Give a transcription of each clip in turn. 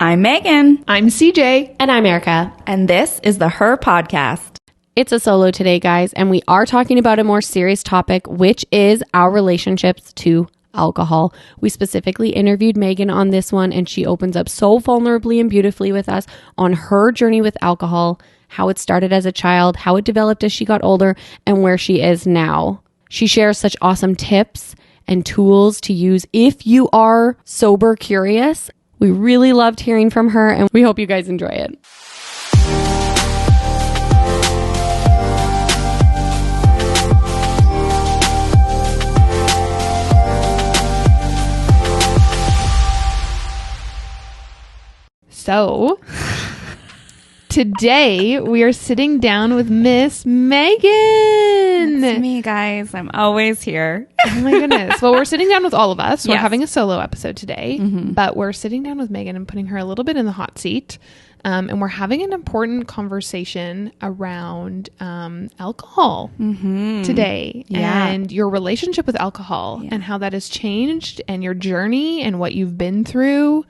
I'm Megan. I'm CJ. And I'm Erica. And this is the Her Podcast. It's a solo today, guys, and we are talking about a more serious topic, which is our relationships to alcohol. We specifically interviewed Megan on this one, and she opens up so vulnerably and beautifully with us on her journey with alcohol, how it started as a child, how it developed as she got older, and where she is now. She shares such awesome tips and tools to use if you are sober curious. We really loved hearing from her, and we hope you guys enjoy it. So, today we are sitting down with Miss Megan. It's me, guys. I'm always here. Oh my goodness. Well, we're sitting down with all of us. We're Yes. having a solo episode today, but we're sitting down with Megan and putting her a little bit in the hot seat. And we're having an important conversation around alcohol today and your relationship with alcohol and how that has changed and your journey and what you've been through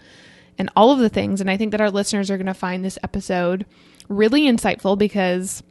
and all of the things. And I think that our listeners are going to find this episode really insightful because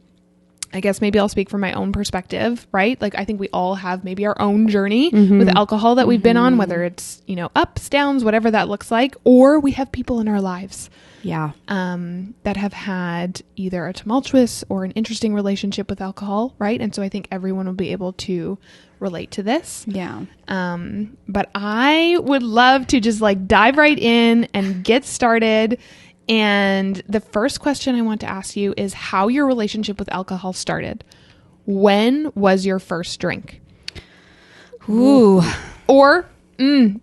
I guess maybe I'll speak from my own perspective, right? Like I think we all have maybe our own journey with alcohol that we've been on, whether it's, you know, ups, downs, whatever that looks like, or we have people in our lives that have had either a tumultuous or an interesting relationship with alcohol, right? And so I think everyone will be able to relate to this. Yeah. But I would love to just like dive right in and get started. And the first question I want to ask you is how your relationship with alcohol started. When was your first drink? Ooh. Or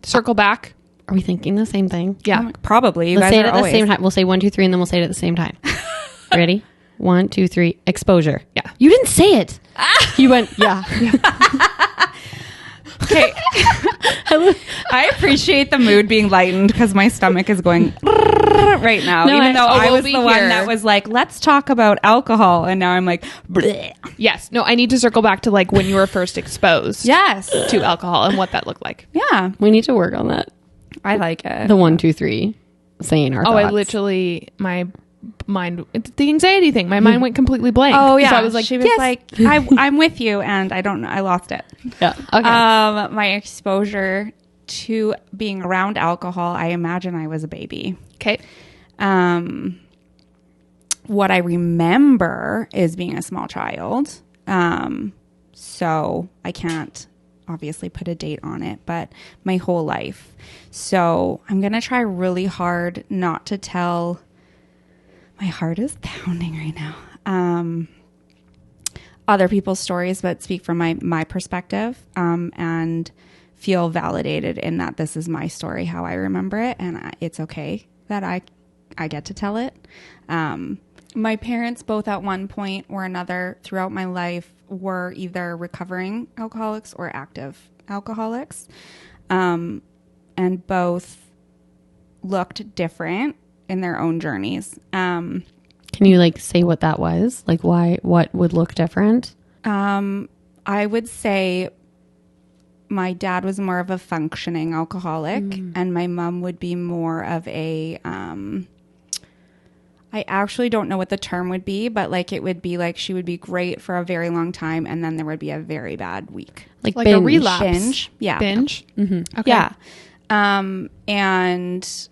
circle back. Are we thinking the same thing? Yeah. Probably. You Let's guys say it are at the always. same time. We'll say 1, 2, 3, and then we'll say it at the same time. Ready? 1, 2, 3. Exposure. Yeah. You didn't say it. You went, yeah. Okay. I appreciate the mood being lightened because my stomach is going right now. No, even though I we'll was be the one here. that was like, let's talk about alcohol. And now I'm like, bleh. Yes. No, I need to circle back to like when you were first exposed Yes. to alcohol and what that looked like. Yeah. We need to work on that. I like it. The 1, 2, 3 saying our Oh, thoughts. I literally, my mind, it's the anxiety thing. My mind went completely blank. Oh, yeah. So I was like, she was yes. like, I'm with you. And I don't know. I lost it. Yeah. Okay. My exposure to being around alcohol, I imagine I was a baby. Okay. What I remember is being a small child. So I can't obviously put a date on it, but my whole life. So I'm going to try really hard not to tell. My heart is pounding right now. Other people's stories, but speak from my perspective, and feel validated in that this is my story, how I remember it. And it's okay that I get to tell it. My parents both at one point or another throughout my life were either recovering alcoholics or active alcoholics. And both looked different in their own journeys. Can you like say what that was? Like why, what would look different? I would say my dad was more of a functioning alcoholic and my mom would be more of a, I actually don't know what the term would be, but like it would be like she would be great for a very long time and then there would be a very bad week. Like binge. a relapse. Binge. Yeah. Binge. Mm-hmm. Okay. Yeah. And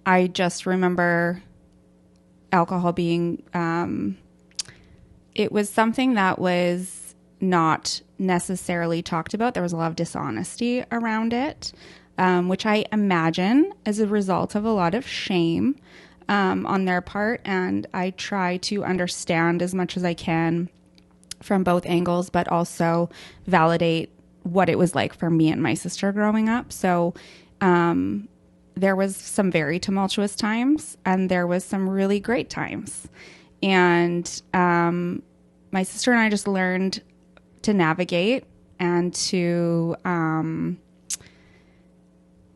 I just remember alcohol being, it was something that was not necessarily talked about. There was a lot of dishonesty around it, which I imagine is a result of a lot of shame on their part. And I try to understand as much as I can from both angles, but also validate what it was like for me and my sister growing up. So there was some very tumultuous times and there was some really great times. And my sister and I just learned to navigate and to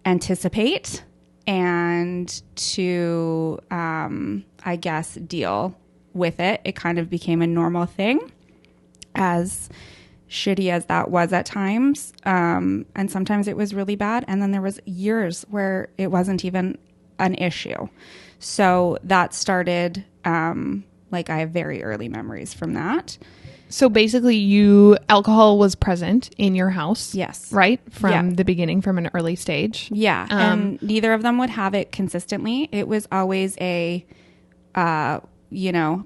anticipate and to, I guess, deal with it. It kind of became a normal thing, as shitty as that was at times. And sometimes it was really bad. And then there was years where it wasn't even an issue. So that started, like I have very early memories from that. So basically alcohol was present in your house. Yes. Right? From the beginning, from an early stage. Yeah. And neither of them would have it consistently. It was always a,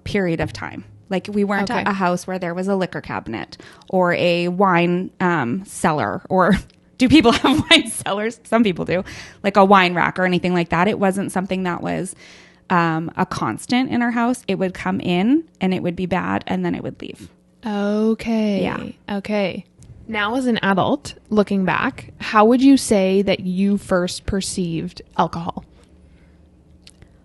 period of time. Like we weren't at a house where there was a liquor cabinet or a wine cellar, or do people have wine cellars? Some people do, like a wine rack or anything like that. It wasn't something that was a constant in our house. It would come in and it would be bad and then it would leave. Okay. Yeah. Okay. Now as an adult, looking back, how would you say that you first perceived alcohol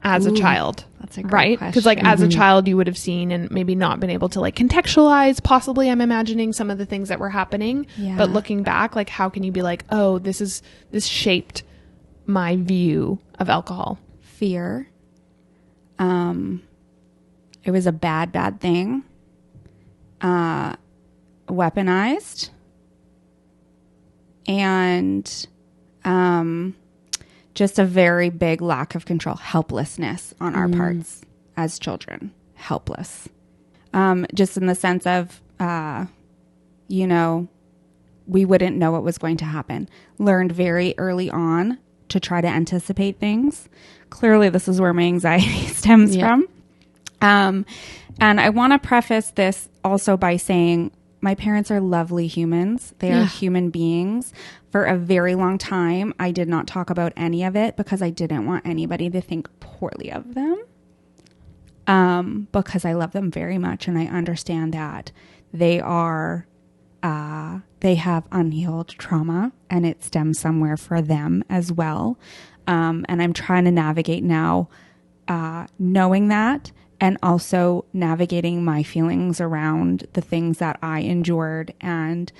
as a child? That's a great right? question. Because like as a child, you would have seen and maybe not been able to like contextualize, possibly I'm imagining some of the things that were happening. Yeah. But looking back, like how can you be like, oh, this shaped my view of alcohol? Fear. It was a bad thing. Weaponized. And just a very big lack of control, helplessness on our parts as children. Helpless. Just in the sense of, we wouldn't know what was going to happen. Learned very early on to try to anticipate things. Clearly, this is where my anxiety stems from. And I want to preface this also by saying my parents are lovely humans. They are human beings. For a very long time, I did not talk about any of it because I didn't want anybody to think poorly of them. Because I love them very much and I understand that they have unhealed trauma and it stems somewhere for them as well. And I'm trying to navigate now, knowing that, and also navigating my feelings around the things that I endured and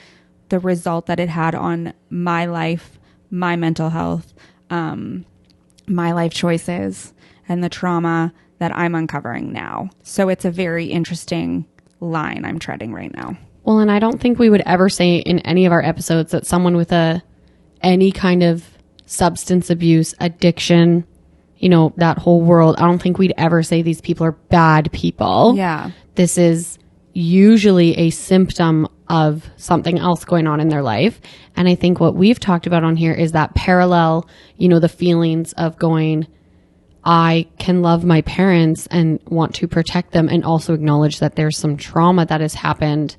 the result that it had on my life, my mental health, my life choices, and the trauma that I'm uncovering now. So it's a very interesting line I'm treading right now. Well, and I don't think we would ever say in any of our episodes that someone with any kind of substance abuse, addiction, that whole world, I don't think we'd ever say these people are bad people. Yeah. This is usually a symptom of something else going on in their life. And I think what we've talked about on here is that parallel, the feelings of going, I can love my parents and want to protect them and also acknowledge that there's some trauma that has happened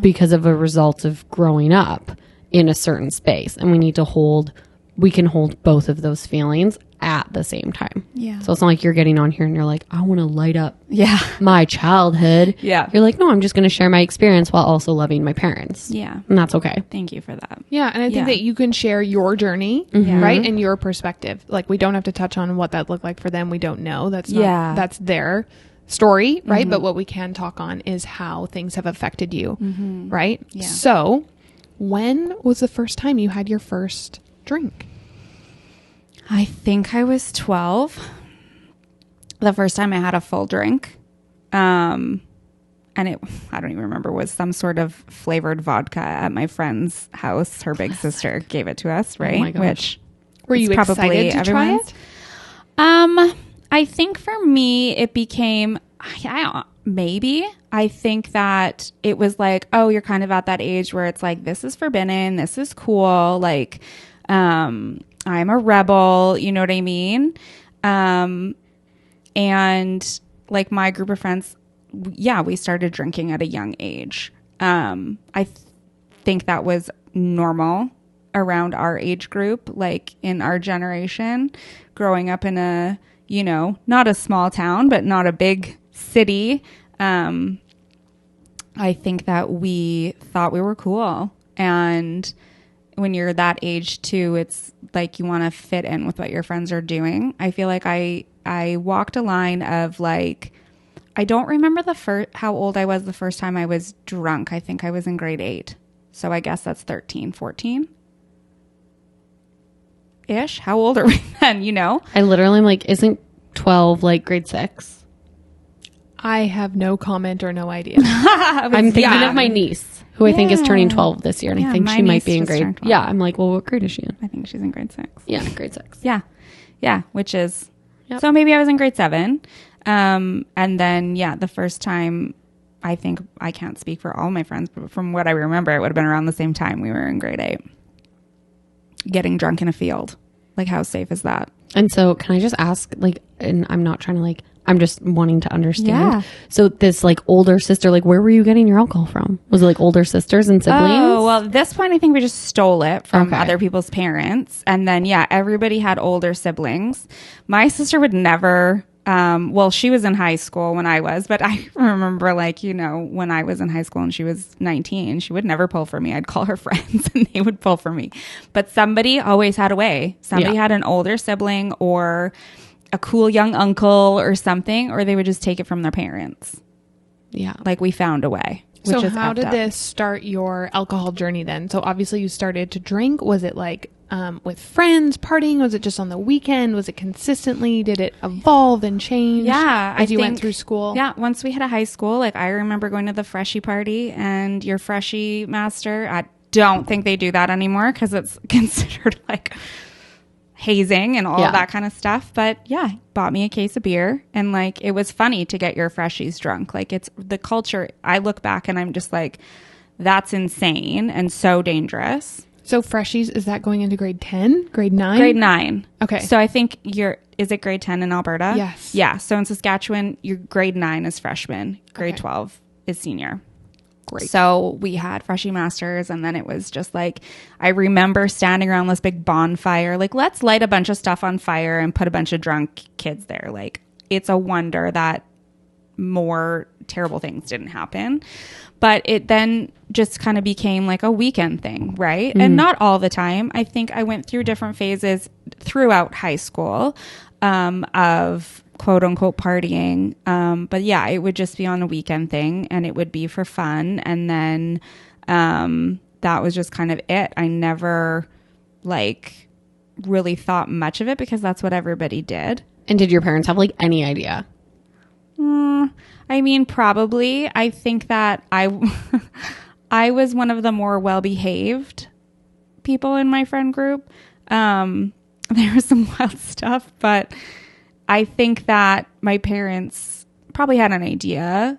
because of a result of growing up in a certain space. And we can hold both of those feelings at the same time. Yeah. So it's not like you're getting on here and you're like, I want to light up my childhood. Yeah. You're like, no, I'm just going to share my experience while also loving my parents. Yeah. And that's okay. Thank you for that. Yeah. And I think that you can share your journey, right? And your perspective. Like we don't have to touch on what that looked like for them. We don't know. That's their story, right? But what we can talk on is how things have affected you, right? Yeah. So when was the first time you had your first drink? I think I was 12. The first time I had a full drink. And I don't even remember, was some sort of flavored vodka at my friend's house. Her big sister gave it to us, right? Oh my gosh. Which were you excited to try it? I think for me, it became, maybe. I think that it was like, oh, you're kind of at that age where it's like, this is forbidden. This is cool. Like, I'm a rebel, you know what I mean? And like my group of friends, we started drinking at a young age. I think that was normal around our age group, like in our generation, growing up in a, not a small town, but not a big city. I think that we thought we were cool. And when you're that age too, it's like you want to fit in with what your friends are doing. I feel like I walked a line of like, I don't remember how old I was the first time I was drunk. I think I was in grade 8. So I guess that's 13, 14 ish. How old are we then? I literally am like, isn't 12 like grade 6? I have no comment or no idea. I'm thinking of my niece, who I think is turning 12 this year, and I think she might be in grade. Yeah, Yeah, I'm like, well, what grade is she in? I think she's in grade 6. Yeah, grade 6. Yeah. Yeah, which is, Yep. so maybe I was in grade 7. And then, the first time, I think, I can't speak for all my friends, but from what I remember, it would have been around the same time we were in grade 8. Getting drunk in a field. Like, how safe is that? And so can I just ask, like, and I'm not trying to, like, I'm just wanting to understand. Yeah. So this, like, older sister, like, where were you getting your alcohol from? Was it, like, older sisters and siblings? Oh, well, at this point, I think we just stole it from Okay. other people's parents. And then, everybody had older siblings. My sister would never, she was in high school when I was, but I remember, like, when I was in high school and she was 19, she would never pull for me. I'd call her friends and they would pull for me. But somebody always had a way. Somebody had an older sibling or a cool young uncle or something, or they would just take it from their parents. Yeah. Like, we found a way. So which is how effed did up. this start your alcohol journey then? So obviously you started to drink. Was it like with friends partying? Was it just on the weekend? Was it consistently? Did it evolve and change as you went through school? Yeah, once we hit a high school, like, I remember going to the freshie party, and your freshie master, I don't think they do that anymore because it's considered like hazing and all of that kind of stuff. But bought me a case of beer, and like, it was funny to get your freshies drunk. Like, it's the culture. I look back and I'm just like, that's insane and so dangerous. So freshies, is that going into grade 10, grade 9? Grade 9. Okay. So I think is it grade 10 in Alberta? Yes. Yeah. So in Saskatchewan, your grade 9 is freshman. Grade Okay. 12 is senior. Great. So we had freshie masters, and then it was just like, I remember standing around this big bonfire, like, let's light a bunch of stuff on fire and put a bunch of drunk kids there. Like, it's a wonder that more terrible things didn't happen. But it then just kind of became like a weekend thing, right? And not all the time. I think I went through different phases throughout high school of quote unquote partying. But it would just be on a weekend thing, and it would be for fun. And then that was just kind of it. I never like really thought much of it because that's what everybody did. And did your parents have, like, any idea? I mean, probably. I think that I was one of the more well-behaved people in my friend group. There was some wild stuff, but I think that my parents probably had an idea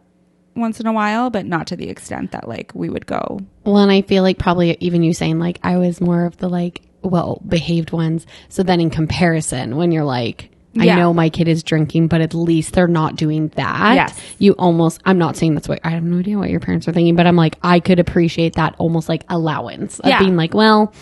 once in a while, but not to the extent that, like, we would go. Well, and I feel like probably even you saying, like, I was more of the, like, well-behaved ones. So then in comparison, when you're like, I know my kid is drinking, but at least they're not doing that. Yes. You almost, I'm not saying that's what, I have no idea what your parents are thinking, but I'm like, I could appreciate that almost like allowance of being like, well,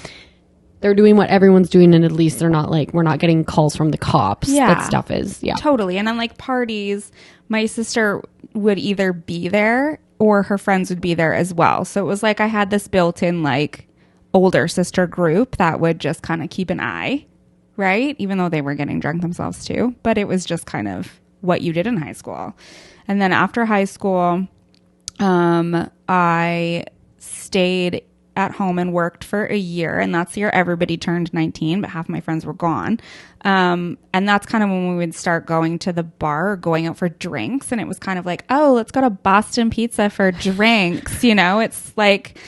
they're doing what everyone's doing, and at least they're not like, we're not getting calls from the cops. Yeah. That stuff is, Totally. And then, like, parties, my sister would either be there or her friends would be there as well. So it was like I had this built-in, like, older sister group that would just kind of keep an eye. Right? Even though they were getting drunk themselves too. But it was just kind of what you did in high school. And then after high school, I stayed at home and worked for a year. And that's the year everybody turned 19, but half my friends were gone. And that's kind of when we would start going to the bar or going out for drinks. And it was kind of like, oh, let's go to Boston Pizza for drinks. It's like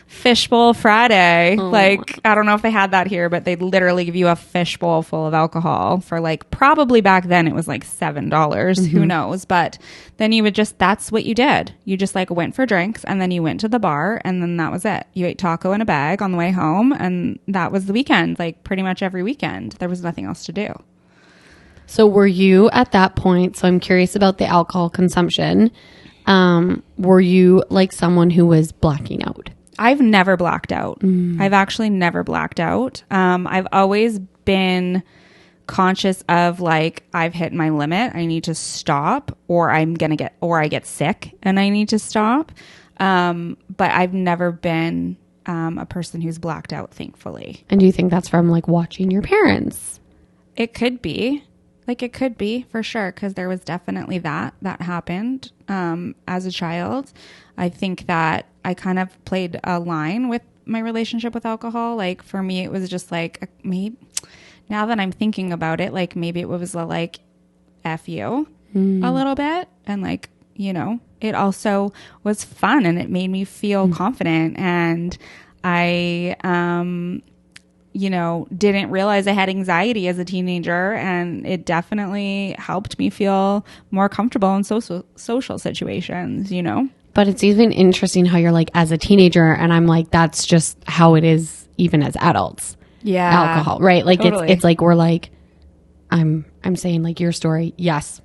Fishbowl Friday. Like, I don't know if they had that here, but they'd literally give you a fishbowl full of alcohol for, like, probably back then it was like $7. Who knows? But then you would just, that's what you did. You just, like, went for drinks, and then you went to the bar, and then that was it. You ate taco in a bag on the way home, and that was the weekend. Like, pretty much every weekend. There was nothing else to do. So were you at that point, so I'm curious about the alcohol consumption, were you like someone who was blacking out? I've never blacked out. I've actually never blacked out. I've always been conscious of, like, I've hit my limit. I need to stop, or I get sick and I need to stop. But I've never been a person who's blacked out, thankfully. And do you think that's from, like, watching your parents? It could be. Like, it could be, for sure, because there was definitely that happened as a child. I think that I kind of played a line with my relationship with alcohol. Like, for me, it was just like, maybe, now that I'm thinking about it, like, maybe it was like, F you a little bit. And, like, it also was fun, and it made me feel confident. And I didn't realize I had anxiety as a teenager, and it definitely helped me feel more comfortable in social situations, But it's even interesting how you're like, as a teenager, and I'm like, that's just how it is even as adults. Yeah. Alcohol, right? Like totally. it's like, we're like, I'm saying like your story. Yes.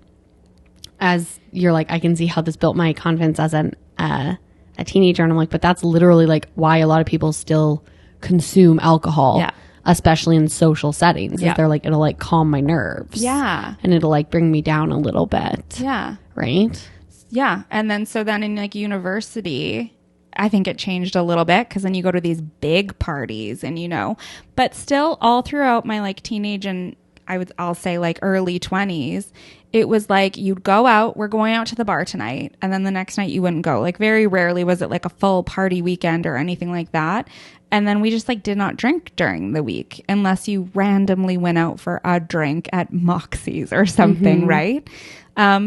As you're like, I can see how this built my confidence as a teenager. And I'm like, but that's literally like why a lot of people still consume alcohol. Yeah. Especially in social settings. Yeah. They're like, it'll like calm my nerves. Yeah. And it'll like bring me down a little bit. Yeah. Right? Yeah. And then in like university, I think it changed a little bit because then you go to these big parties and, but still all throughout my like teenage and I'll say like early 20s, it was like you'd go out, we're going out to the bar tonight. And then the next night you wouldn't go. Like very rarely was it like a full party weekend or anything like that. And then we just like did not drink during the week unless you randomly went out for a drink at Moxie's or something, right?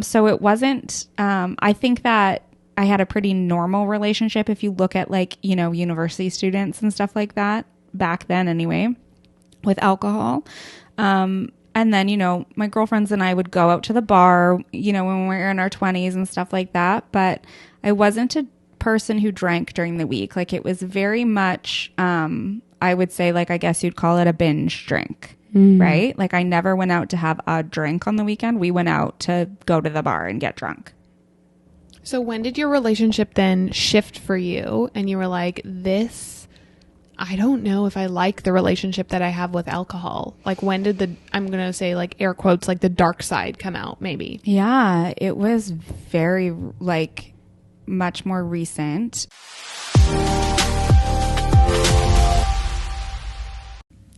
So it wasn't, I think that I had a pretty normal relationship if you look at like, university students and stuff like that back then anyway, with alcohol. And then, my girlfriends and I would go out to the bar, when we were in our 20s and stuff like that. But I wasn't a person who drank during the week. Like it was very much, I would say, like, I guess you'd call it a binge drink, right? Like I never went out to have a drink on the weekend. We went out to go to the bar and get drunk. So when did your relationship then shift for you and you were like, I don't know if I like the relationship that I have with alcohol? Like when did I'm going to say like air quotes, like the dark side come out maybe? Yeah, it was very like much more recent.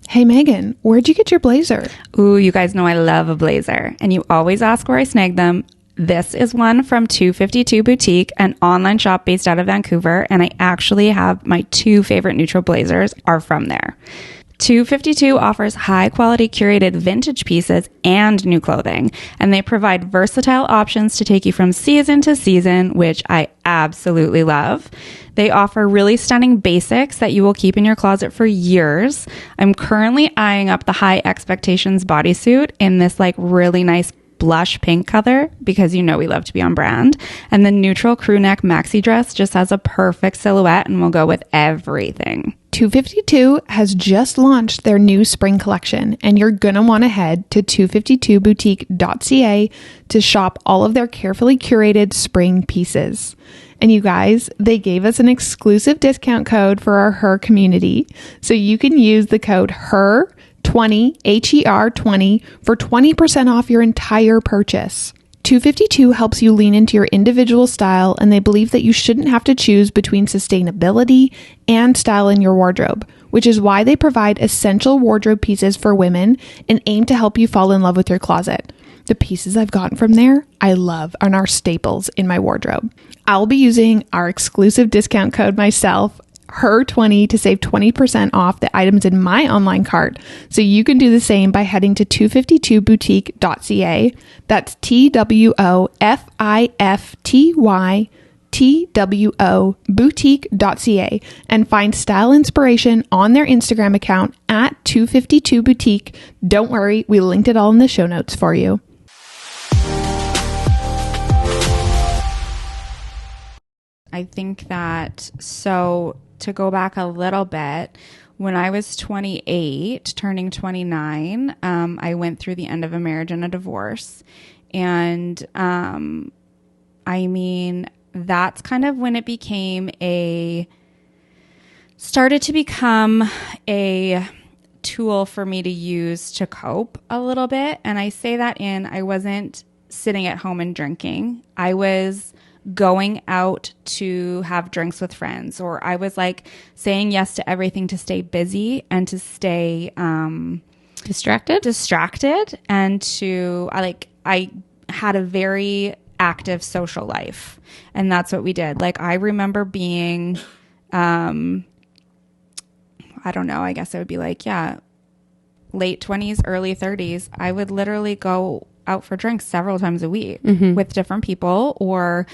Hey Megan, where'd you get your blazer? Ooh, you guys know I love a blazer and you always ask where I snag them. This is one from 252 Boutique, an online shop based out of Vancouver, and I actually have my two favorite neutral blazers are from there. 252 offers high quality curated vintage pieces and new clothing, and they provide versatile options to take you from season to season, which I absolutely love. They offer really stunning basics that you will keep in your closet for years. I'm currently eyeing up the High Expectations bodysuit in this like really nice blush pink color because we love to be on brand. And the neutral crew neck maxi dress just has a perfect silhouette and will go with everything. 252 has just launched their new spring collection, and you're going to want to head to 252boutique.ca to shop all of their carefully curated spring pieces. And you guys, they gave us an exclusive discount code for our Her community. So you can use the code HER20, HER20 for 20% off your entire purchase. 252 helps you lean into your individual style, and they believe that you shouldn't have to choose between sustainability and style in your wardrobe, which is why they provide essential wardrobe pieces for women and aim to help you fall in love with your closet. The pieces I've gotten from there, I love, and are staples in my wardrobe. I'll be using our exclusive discount code myself, HER20, to save 20% off the items in my online cart. So you can do the same by heading to 252boutique.ca. That's TWOFIFTY boutique.ca and find style inspiration on their Instagram account at 252boutique. Don't worry, we linked it all in the show notes for you. I think that, so to go back a little bit, when I was 28, turning 29, I went through the end of a marriage and a divorce. And that's kind of when it started to become a tool for me to use to cope a little bit. And I say that I wasn't sitting at home and drinking. I was going out to have drinks with friends, or I was like saying yes to everything to stay busy and to stay distracted and I had a very active social life, and that's what we did. Like I remember being I don't know, I guess it would be like late 20s, early 30s. I would literally go out for drinks several times a week with different people, or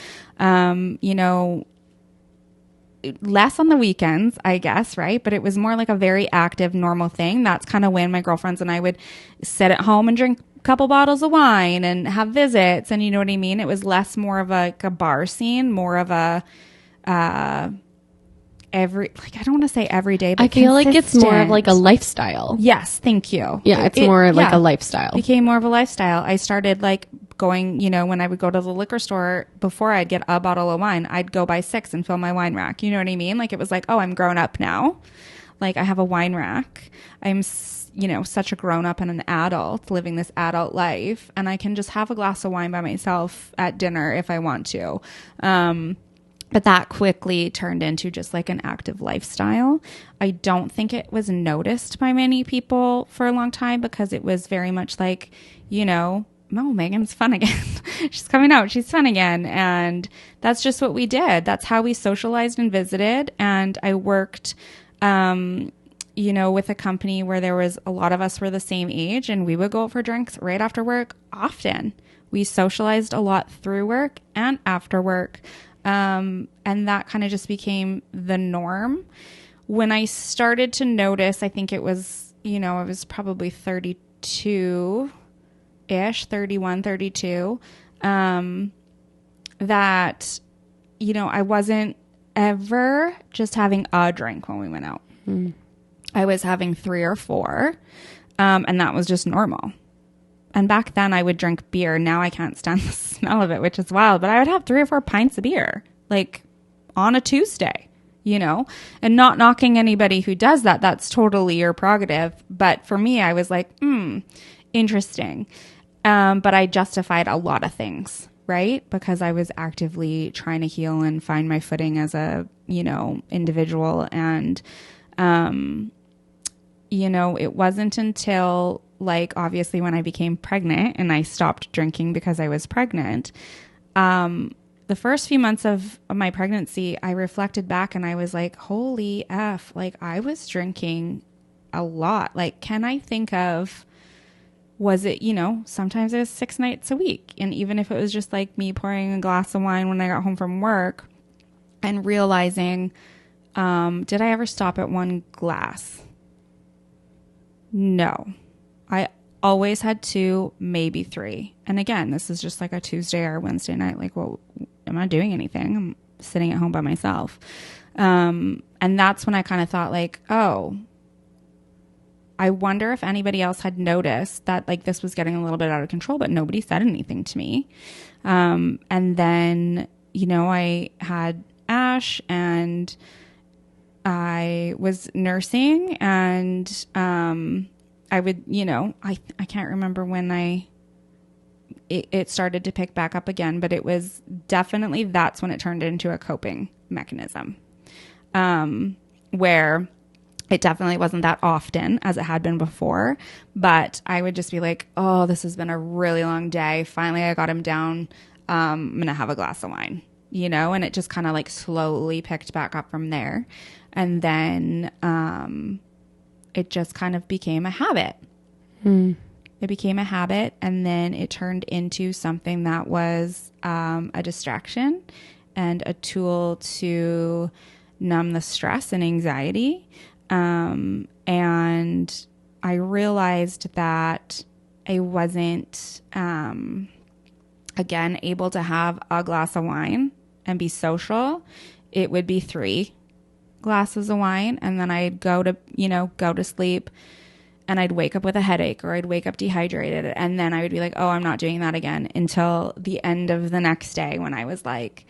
less on the weekends, I guess, right? But it was more like a very active, normal thing. That's kind of when my girlfriends and I would sit at home and drink a couple bottles of wine and have visits. And you know what I mean? It was less more of a bar scene, more of a, I don't want to say every day, but I feel like it's more of like a lifestyle. Yes. Thank you. Yeah. It's more like a lifestyle. Became more of a lifestyle. I started like going, you know, when I would go to the liquor store, before I'd get a bottle of wine, I'd go buy 6 and fill my wine rack. You know what I mean? Like, it was like, oh, I'm grown up now. Like, I have a wine rack. I'm, you know, such a grown up and an adult living this adult life. And I can just have a glass of wine by myself at dinner if I want to. But that quickly turned into just like an active lifestyle. I don't think it was noticed by many people for a long time, because it was very much like, you know, oh, Megan's fun again. She's coming out. She's fun again. And that's just what we did. That's how we socialized and visited. And I worked, you know, with a company where there was a lot of us were the same age, and we would go out for drinks right after work often. We socialized a lot through work and after work. And that kind of just became the norm. When I started to notice, I think it was, you know, I was probably 32 ish, 31, 32, that, you know, I wasn't ever just having a drink when we went out. I was having 3 or 4, and that was just normal. And back then I would drink beer. Now I can't stand the smell of it, which is wild, but I would have 3 or 4 pints of beer, like on a Tuesday, you know, and not knocking anybody who does that. That's totally your prerogative. But for me, I was like, interesting. But I justified a lot of things, right? Because I was actively trying to heal and find my footing as a, you know, individual. And, you know, it wasn't until, like, obviously when I became pregnant and I stopped drinking because I was pregnant, the first few months of my pregnancy, I reflected back and I was like, holy F, like, I was drinking a lot. Like, can I think of, was it, you know, sometimes it was 6 nights a week. And even if it was just like me pouring a glass of wine when I got home from work, and realizing, did I ever stop at 1 glass? No. I always had 2, maybe 3. And again, this is just like a Tuesday or Wednesday night. Like, well, I'm not doing anything. I'm sitting at home by myself. And that's when I kind of thought, like, oh, I wonder if anybody else had noticed that, like, this was getting a little bit out of control, but nobody said anything to me. And then, you know, I had Ash and I was nursing, and I would, you know, I can't remember when it started to pick back up again, but it was definitely, that's when it turned into a coping mechanism, where it definitely wasn't that often as it had been before, but I would just be like, oh, this has been a really long day. Finally, I got him down. I'm going to have a glass of wine, you know, and it just kind of like slowly picked back up from there. And then it just kind of became a habit. It became a habit, and then it turned into something that was a distraction and a tool to numb the stress and anxiety. And I realized that I wasn't, again, able to have a glass of wine and be social. It would be 3 glasses of wine, and then I'd go to sleep, and I'd wake up with a headache, or I'd wake up dehydrated, and then I would be like, oh, I'm not doing that again, until the end of the next day, when I was like,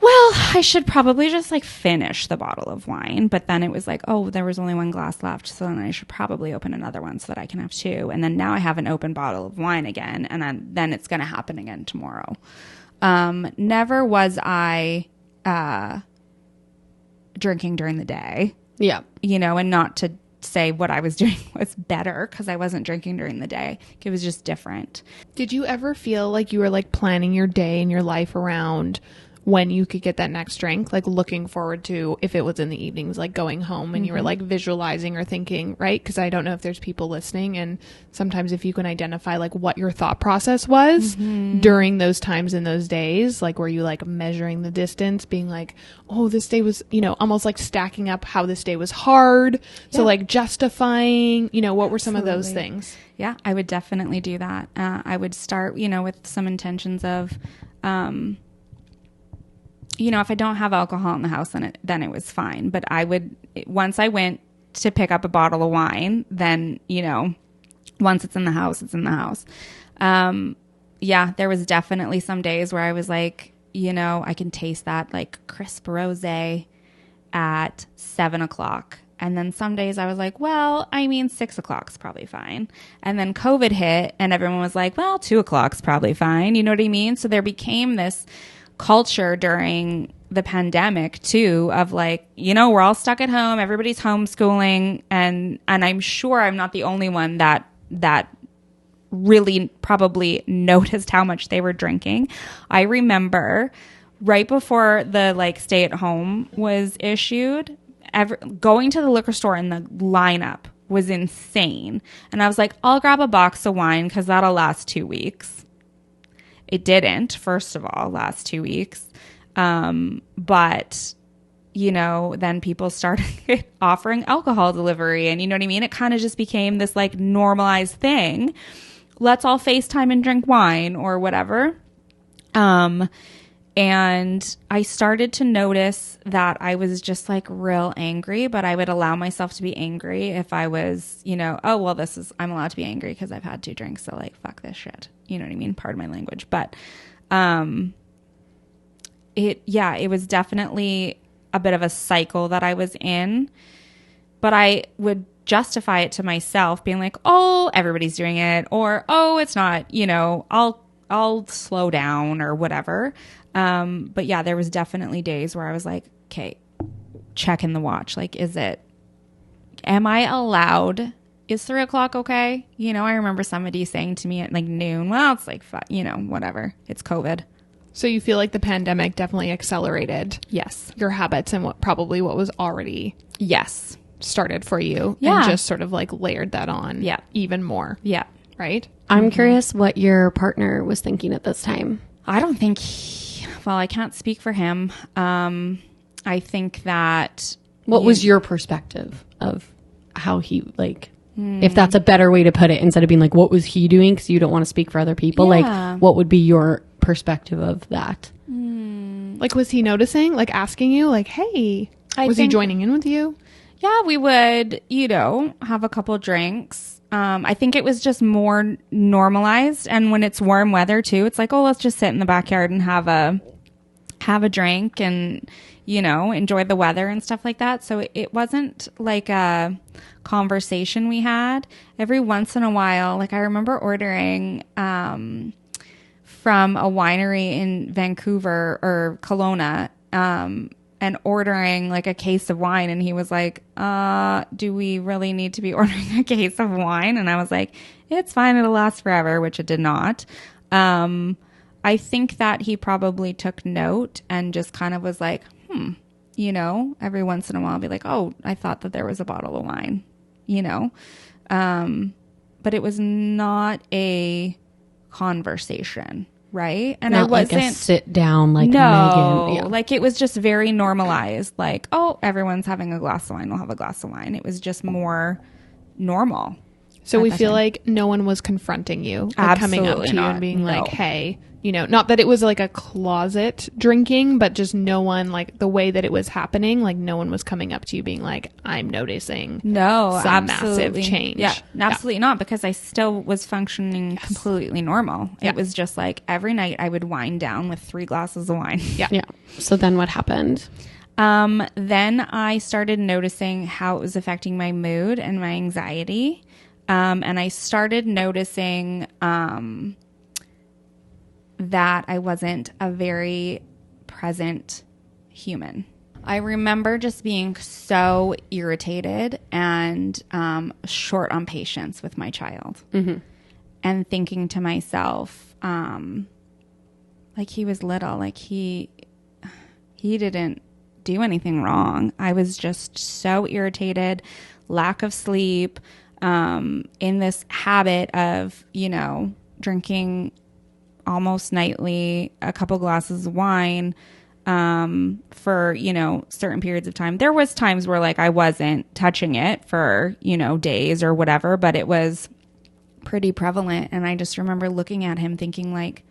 well, I should probably just like finish the bottle of wine. But then it was like, oh, there was only 1 glass left, so then I should probably open another one so that I can have 2. And then now I have an open bottle of wine again, and then it's going to happen again tomorrow. Never was I drinking during the day. Yeah. You know, and not to say what I was doing was better, because I wasn't drinking during the day. It was just different. Did you ever feel like you were like planning your day and your life around when you could get that next drink, like looking forward to, if it was in the evenings, like going home and you were like visualizing or thinking, right? Because I don't know if there's people listening, and sometimes if you can identify like what your thought process was during those times in those days, like were you like measuring the distance, being like, oh, this day was, you know, almost like stacking up how this day was hard. So like justifying, you know, what were some of those things? Yeah, I would definitely do that. I would start, you know, with some intentions of, you know, if I don't have alcohol in the house, then it was fine. But I would, once I went to pick up a bottle of wine, then, you know, once it's in the house, it's in the house. Yeah, there was definitely some days where I was like, you know, I can taste that like crisp rosé at 7:00. And then some days I was like, well, I mean, 6:00 is probably fine. And then COVID hit and everyone was like, well, 2:00 is probably fine. You know what I mean? So there became this culture during the pandemic too of like, you know, we're all stuck at home, everybody's homeschooling, and I'm sure I'm not the only one that really probably noticed how much they were drinking. I remember right before the like stay at home was issued, going to the liquor store and the lineup was insane. And I was like, I'll grab a box of wine because that'll last 2 weeks. It didn't, first of all, last 2 weeks. But, you know, then people started offering alcohol delivery. And you know what I mean? It kind of just became this like normalized thing. Let's all FaceTime and drink wine or whatever. And I started to notice that I was just like real angry, but I would allow myself to be angry if I was, you know, oh, well, I'm allowed to be angry because I've had 2 drinks. So like, fuck this shit. You know what I mean? Pardon my language. But, it was definitely a bit of a cycle that I was in, but I would justify it to myself being like, oh, everybody's doing it, or, oh, it's not, you know, I'll slow down or whatever. But yeah, there was definitely days where I was like, okay, checking the watch. Like, am I allowed? Is 3:00 okay? You know, I remember somebody saying to me at like noon, well, it's like, you know, whatever. It's COVID. So you feel like the pandemic definitely accelerated your habits and what was already started for you, and just sort of like layered that on even more. Yeah. Right? I'm curious what your partner was thinking at this time. I don't think well, I can't speak for him. I think that... What was your perspective of how he, like, if that's a better way to put it, instead of being like, what was he doing? Because you don't want to speak for other people. Yeah. Like, what would be your perspective of that? Like, was he noticing, like asking you, like, hey, was he joining in with you? Yeah, we would, you know, have a couple drinks. I think it was just more normalized. And when it's warm weather too, it's like, oh, let's just sit in the backyard and have a drink and, you know, enjoy the weather and stuff like that. So it wasn't like a conversation we had. Every once in a while, like I remember ordering from a winery in Vancouver or Kelowna, and ordering like a case of wine, and he was like, do we really need to be ordering a case of wine? And I was like, it's fine, it'll last forever, which it did not. I think that he probably took note and just kind of was like, you know, every once in a while be like, oh, I thought that there was a bottle of wine, you know. But it was not a conversation. Right. And not I wasn't like a sit down like no, Megan. Yeah. Like it was just very normalized. Like, oh, everyone's having a glass of wine. We'll have a glass of wine. It was just more normal. So we feel like no one was confronting you, like coming up to you and being like, hey, you know, not that it was like a closet drinking, but just no one, like the way that it was happening, like no one was coming up to you being like, I'm noticing some massive change. Yeah, absolutely not, because I still was functioning completely normal. Yeah. It was just like every night I would wind down with 3 glasses of wine. Yeah. So then what happened? Then I started noticing how it was affecting my mood and my anxiety. And I started noticing that I wasn't a very present human. I remember just being so irritated and short on patience with my child. Mm-hmm. And thinking to myself, like he was little, like he he didn't do anything wrong. I was just so irritated, lack of sleep, in this habit of, you know, drinking almost nightly, a couple glasses of wine, for, you know, certain periods of time. There was times where like I wasn't touching it for, you know, days or whatever, but it was pretty prevalent. And I just remember looking at him thinking like,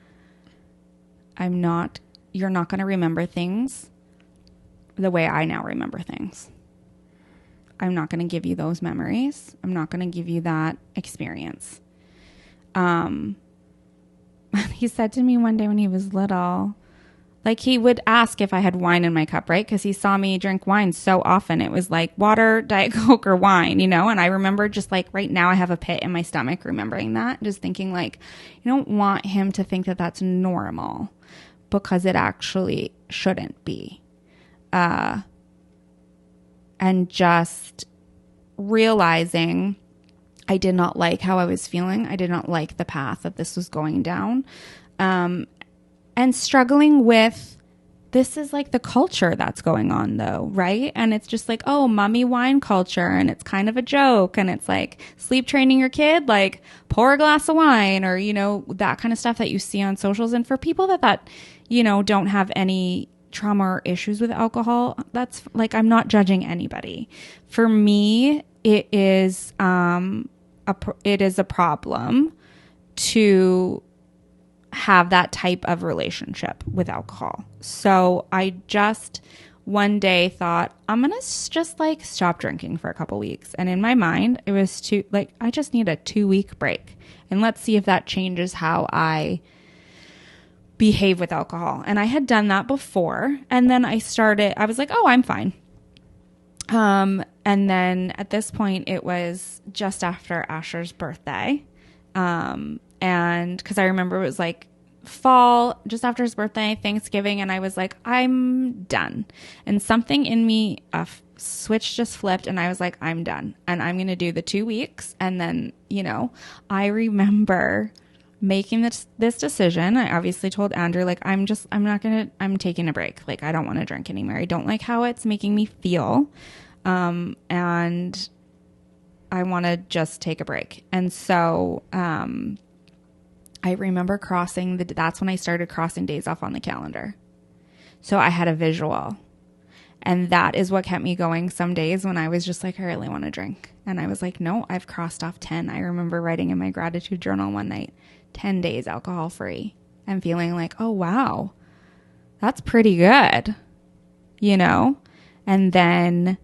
you're not going to remember things the way I now remember things. I'm not going to give you those memories. I'm not going to give you that experience. He said to me one day when he was little, like he would ask if I had wine in my cup, right? Because he saw me drink wine so often. It was like water, Diet Coke, or wine, you know? And I remember just like right now I have a pit in my stomach remembering that. Just thinking like, you don't want him to think that that's normal because it actually shouldn't be. And just realizing I did not like how I was feeling. I did not like the path that this was going down. And struggling with, this is like the culture that's going on though, right? And it's just like, oh, mommy wine culture. And it's kind of a joke. And it's like sleep training your kid, like pour a glass of wine or, you know, that kind of stuff that you see on socials. And for people that, you know, don't have any trauma or issues with alcohol, that's like, I'm not judging anybody. For me, it is a problem to have that type of relationship with alcohol. So I just one day thought, I'm going to just like stop drinking for a couple weeks. And in my mind, it was I just need a 2-week break. And let's see if that changes how I behave with alcohol. And I had done that before. And then I was like, oh, I'm fine. And then at this point it was just after Asher's birthday. And cause I remember it was like fall, just after his birthday, Thanksgiving. And I was like, I'm done. And something in me, a switch just flipped and I was like, I'm done and I'm going to do the 2 weeks. And then, you know, I remember making this decision. I obviously told Andrew, like, I'm taking a break. Like, I don't want to drink anymore. I don't like how it's making me feel. And I want to just take a break. And so, I remember that's when I started crossing days off on the calendar. So I had a visual, and that is what kept me going some days when I was just like, I really want to drink. And I was like, no, I've crossed off 10. I remember writing in my gratitude journal one night, 10 days alcohol free, and feeling like, oh, wow, that's pretty good, you know? And then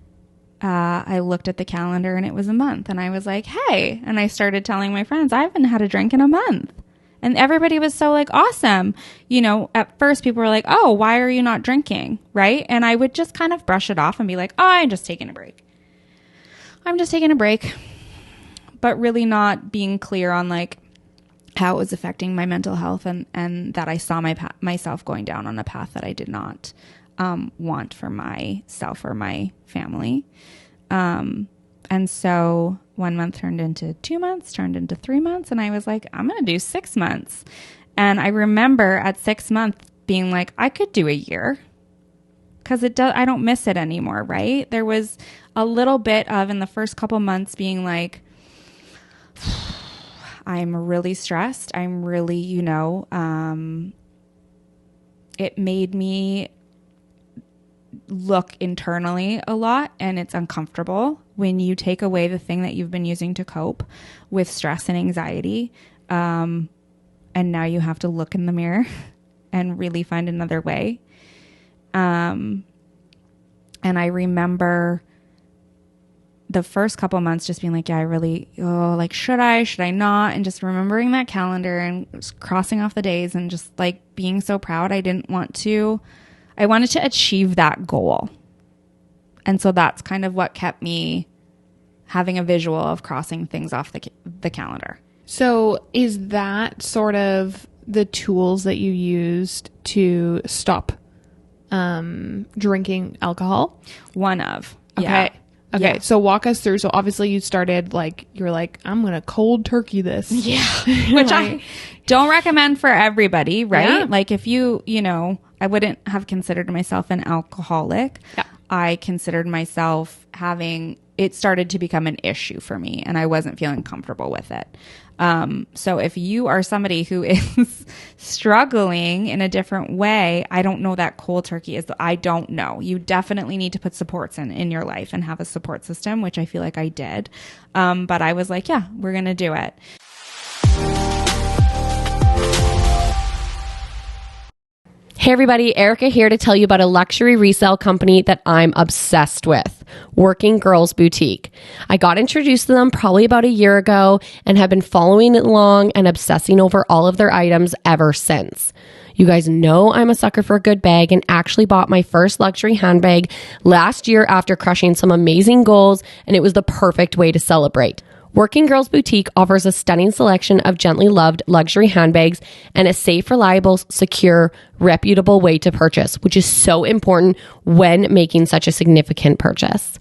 I looked at the calendar and it was a month, and I was like, hey, and I started telling my friends, I haven't had a drink in a month. And everybody was so like, awesome. You know, at first people were like, oh, why are you not drinking? Right. And I would just kind of brush it off and be like, oh, I'm just taking a break. But really not being clear on like how it was affecting my mental health, and that I saw myself going down on a path that I did not want for myself or my family. And so 1 month turned into 2 months, turned into 3 months. And I was like, I'm going to do 6 months. And I remember at 6 months being like, I could do a year, because I don't miss it anymore. Right. There was a little bit of, in the first couple months, being like, I'm really stressed. I'm really, you know, it made me look internally a lot, and it's uncomfortable when you take away the thing that you've been using to cope with stress and anxiety. And now you have to look in the mirror and really find another way. And I remember the first couple months just being like, yeah, I really, like, should I not? And just remembering that calendar and just crossing off the days and just like being so proud. I wanted to achieve that goal. And so that's kind of what kept me having a visual of crossing things off the calendar. So is that sort of the tools that you used to stop drinking alcohol? One of. Okay. Yeah. Okay. Yeah. So walk us through. So obviously you started you were like, I'm going to cold turkey this. Yeah. Which I don't recommend for everybody, right? Yeah. Like if you know, I wouldn't have considered myself an alcoholic. Yeah. I considered myself it started to become an issue for me, and I wasn't feeling comfortable with it. So if you are somebody who is struggling in a different way, I don't know that cold turkey is, I don't know. You definitely need to put supports in your life and have a support system, which I feel like I did. But I was like, yeah, we're going to do it. Hey everybody, Erica here to tell you about a luxury resale company that I'm obsessed with, Working Girls Boutique. I got introduced to them probably about a year ago and have been following it along and obsessing over all of their items ever since. You guys know I'm a sucker for a good bag and actually bought my first luxury handbag last year after crushing some amazing goals, and it was the perfect way to celebrate. Working Girls Boutique offers a stunning selection of gently loved luxury handbags and a safe, reliable, secure, reputable way to purchase, which is so important when making such a significant purchase.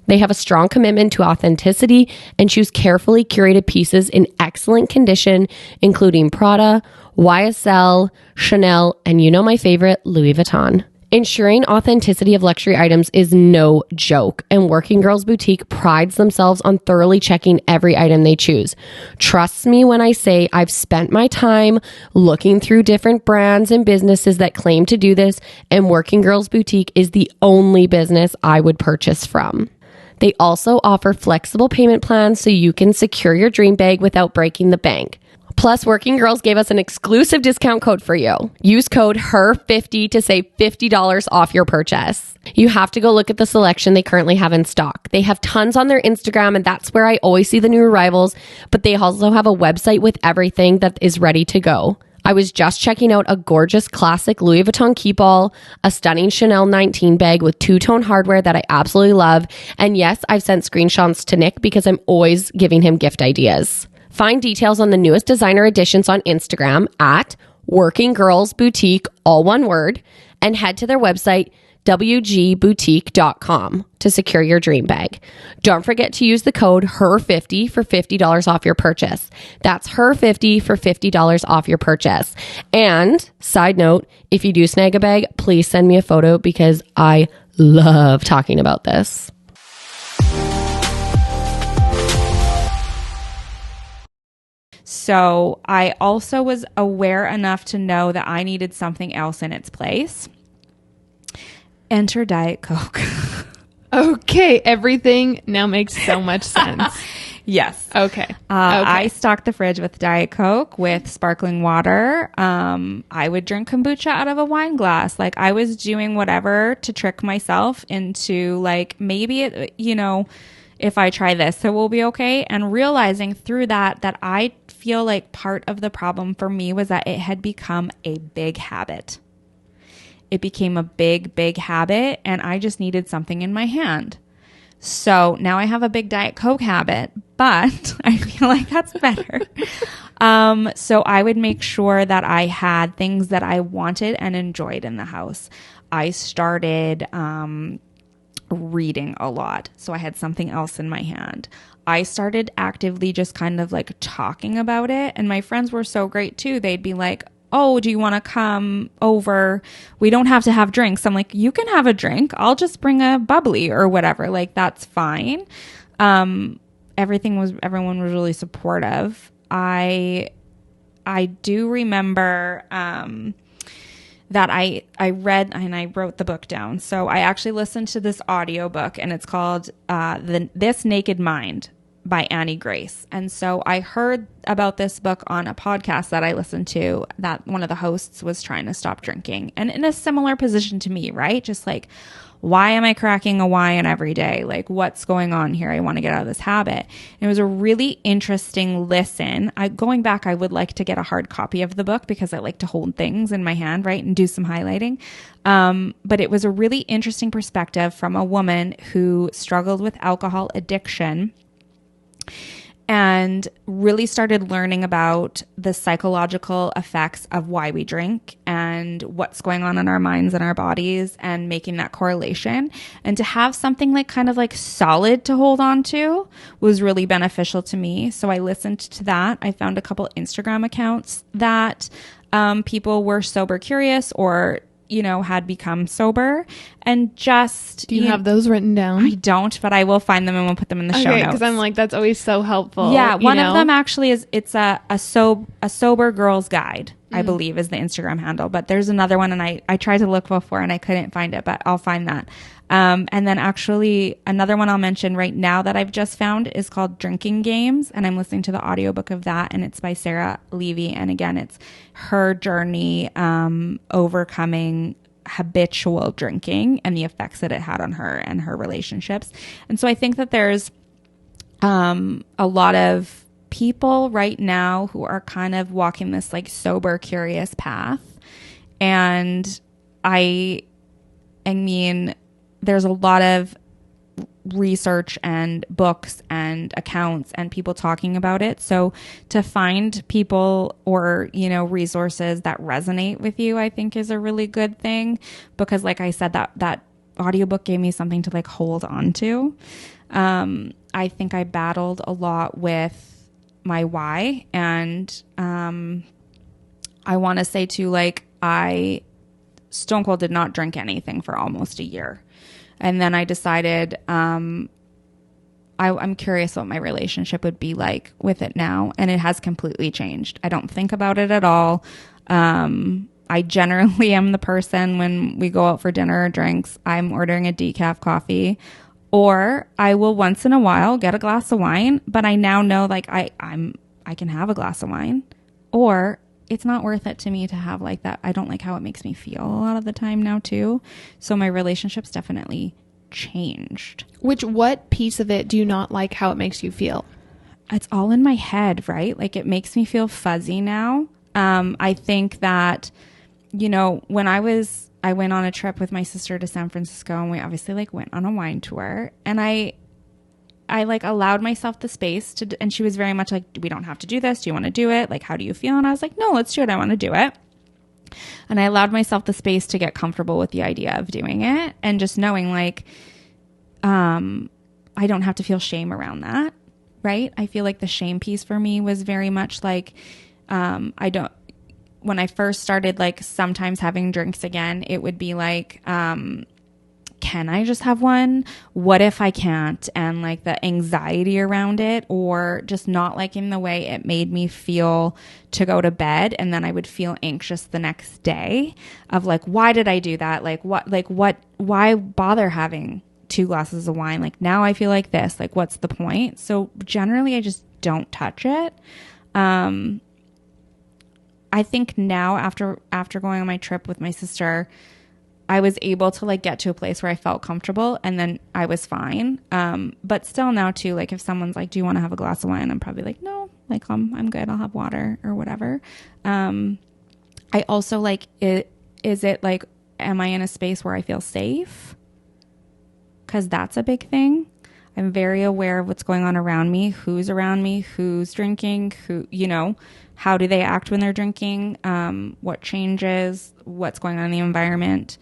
They have a strong commitment to authenticity and choose carefully curated pieces in excellent condition, including Prada, YSL, Chanel, and you know my favorite, Louis Vuitton. Ensuring authenticity of luxury items is no joke, and Working Girls Boutique prides themselves on thoroughly checking every item they choose. Trust me when I say I've spent my time looking through different brands and businesses that claim to do this, and Working Girls Boutique is the only business I would purchase from. They also offer flexible payment plans so you can secure your dream bag without breaking the bank. Plus, Working Girls gave us an exclusive discount code for you. Use code HER50 to save $50 off your purchase. You have to go look at the selection they currently have in stock. They have tons on their Instagram, and that's where I always see the new arrivals, but they also have a website with everything that is ready to go. I was just checking out a gorgeous classic Louis Vuitton keepall, a stunning Chanel 19 bag with two-tone hardware that I absolutely love, and yes, I've sent screenshots to Nick because I'm always giving him gift ideas. Find details on the newest designer additions on Instagram at Working Girls Boutique, all one word, and head to their website, wgboutique.com, to secure your dream bag. Don't forget to use the code HER50 for $50 off your purchase. That's HER50 for $50 off your purchase. And side note, if you do snag a bag, please send me a photo because I love talking about this. So I also was aware enough to know that I needed something else in its place. Enter Diet Coke. Okay, everything now makes so much sense. Yes. Okay. I stocked the fridge with Diet Coke, with sparkling water. I would drink kombucha out of a wine glass. Like, I was doing whatever to trick myself into, like, maybe it, if I try this, it will be okay. And realizing through that I feel like part of the problem for me was that it had become a big habit. It became a big, big habit, and I just needed something in my hand. So now I have a big Diet Coke habit, but I feel like that's better. So I would make sure that I had things that I wanted and enjoyed in the house. I started reading a lot, so I had something else in my hand. I started actively just kind of like talking about it, and my friends were so great too. They'd be like, oh, do you want to come over? We don't have to have drinks. I'm like, you can have a drink. I'll just bring a bubbly or whatever. Like, that's fine. Everyone was really supportive. I do remember that I read and I wrote the book down. So I actually listened to this audiobook, and it's called This Naked Mind by Annie Grace. And so I heard about this book on a podcast that I listened to, that one of the hosts was trying to stop drinking, and in a similar position to me, right? Just like, why am I cracking a wine every day? Like, what's going on here? I want to get out of this habit. And it was a really interesting listen. Going back, I would like to get a hard copy of the book because I like to hold things in my hand, right? And do some highlighting. But it was a really interesting perspective from a woman who struggled with alcohol addiction and really started learning about the psychological effects of why we drink and what's going on in our minds and our bodies, and making that correlation. And to have something like kind of like solid to hold on to was really beneficial to me. So I listened to that. I found a couple Instagram accounts that people were sober curious or had become sober, and just... Do you have those written down? I don't, but I will find them and we'll put them in the show notes. Because I'm like, that's always so helpful. Yeah, one of them actually it's a sober girl's guide, I believe is the Instagram handle. But there's another one, and I tried to look before and I couldn't find it, but I'll find that. And then actually another one I'll mention right now that I've just found is called Drinking Games, and I'm listening to the audiobook of that, and it's by Sarah Levy. And again, it's her journey overcoming habitual drinking and the effects that it had on her and her relationships. And so I think that there's a lot of people right now who are kind of walking this like sober, curious path. And I mean, there's a lot of research and books and accounts and people talking about it. So to find people or, resources that resonate with you, I think is a really good thing, because like I said, that audiobook gave me something to like hold on to. I think I battled a lot with my why. And I want to say too, like I stone cold did not drink anything for almost a year. And then I decided I'm curious what my relationship would be like with it now. And it has completely changed. I don't think about it at all. I generally am the person when we go out for dinner or drinks, I'm ordering a decaf coffee, or I will once in a while get a glass of wine. But I now know like I can have a glass of wine, or it's not worth it to me to have like that. I don't like how it makes me feel a lot of the time now too. So my relationship's definitely changed. What piece of it do you not like how it makes you feel? It's all in my head, right? Like it makes me feel fuzzy now. I think that, when I went on a trip with my sister to San Francisco, and we obviously like went on a wine tour, and I like allowed myself the space to, and she was very much like, we don't have to do this. Do you want to do it? Like, how do you feel? And I was like, no, let's do it. I want to do it. And I allowed myself the space to get comfortable with the idea of doing it, and just knowing like, I don't have to feel shame around that. Right. I feel like the shame piece for me was very much like, when I first started like sometimes having drinks again, it would be like, can I just have one? What if I can't? And like the anxiety around it, or just not liking the way it made me feel to go to bed. And then I would feel anxious the next day of like, why did I do that? Why bother having 2 glasses of wine? Like now I feel like this, like what's the point? So generally I just don't touch it. I think now after going on my trip with my sister, I was able to like get to a place where I felt comfortable, and then I was fine. But still now too, like if someone's like, do you want to have a glass of wine? I'm probably like, no, like I'm good. I'll have water or whatever. I also like is it like, am I in a space where I feel safe? 'Cause that's a big thing. I'm very aware of what's going on around me, who's around me, who's drinking, how do they act when they're drinking, what changes, what's going on in the environment,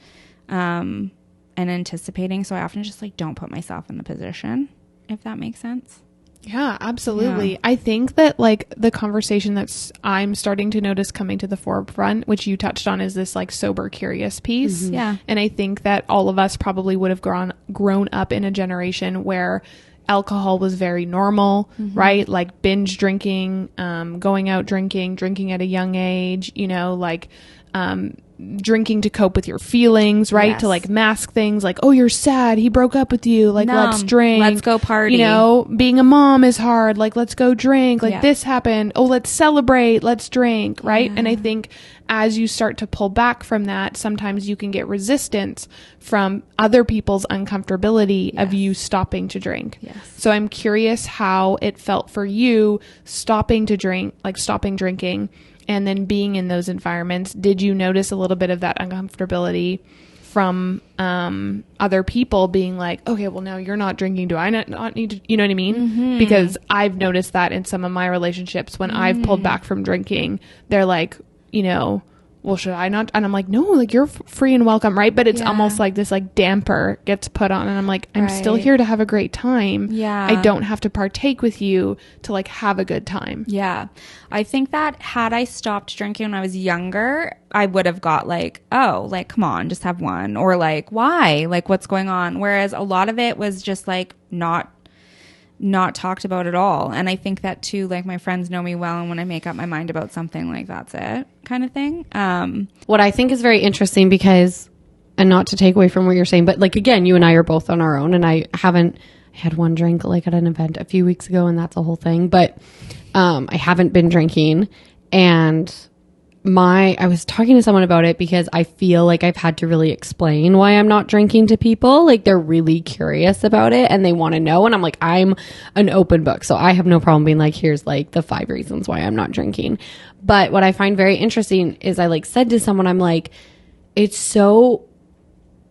and anticipating. So I often just like don't put myself in the position, if that makes sense. Yeah, absolutely. Yeah. I think that like the conversation I'm starting to notice coming to the forefront, which you touched on, is this like sober curious piece. Mm-hmm. Yeah. And I think that all of us probably would have grown up in a generation where alcohol was very normal, mm-hmm. right? Like binge drinking, going out drinking at a young age, drinking to cope with your feelings, right? Yes. To like mask things like, oh, you're sad, he broke up with you, like let's drink, let's go party. Being a mom is hard, like let's go drink, like yeah. this happened, oh, let's celebrate, let's drink, right? Yeah. And I think as you start to pull back from that, sometimes you can get resistance from other people's uncomfortability yes. of you stopping to drink. Yes. So I'm curious how it felt for you stopping drinking, and then being in those environments. Did you notice a little bit of that uncomfortability from other people being like, okay, well, now you're not drinking. Do I not need to, you know what I mean? Mm-hmm. Because I've noticed that in some of my relationships when I've pulled back from drinking, they're like, well, should I not? And I'm like, no, like you're free and welcome, right? But it's almost like this like damper gets put on, and I'm like, I'm still here to have a great time. Yeah. I don't have to partake with you to like have a good time. Yeah. I think that had I stopped drinking when I was younger, I would have got like, oh, like, come on, just have one. Or like, why? Like, what's going on? Whereas a lot of it was just like not talked about at all. And I think that too, like my friends know me well, and when I make up my mind about something, like that's it kind of thing. What I think is very interesting because, and not to take away from what you're saying, but like, again, you and I are both on our own, and I had one drink like at an event a few weeks ago, and that's a whole thing, but I haven't been drinking. And I was talking to someone about it because I feel like I've had to really explain why I'm not drinking to people. Like they're really curious about it and they want to know. And I'm like, I'm an open book. So I have no problem being like, here's like the 5 reasons why I'm not drinking. But what I find very interesting is I like said to someone, I'm like, it's so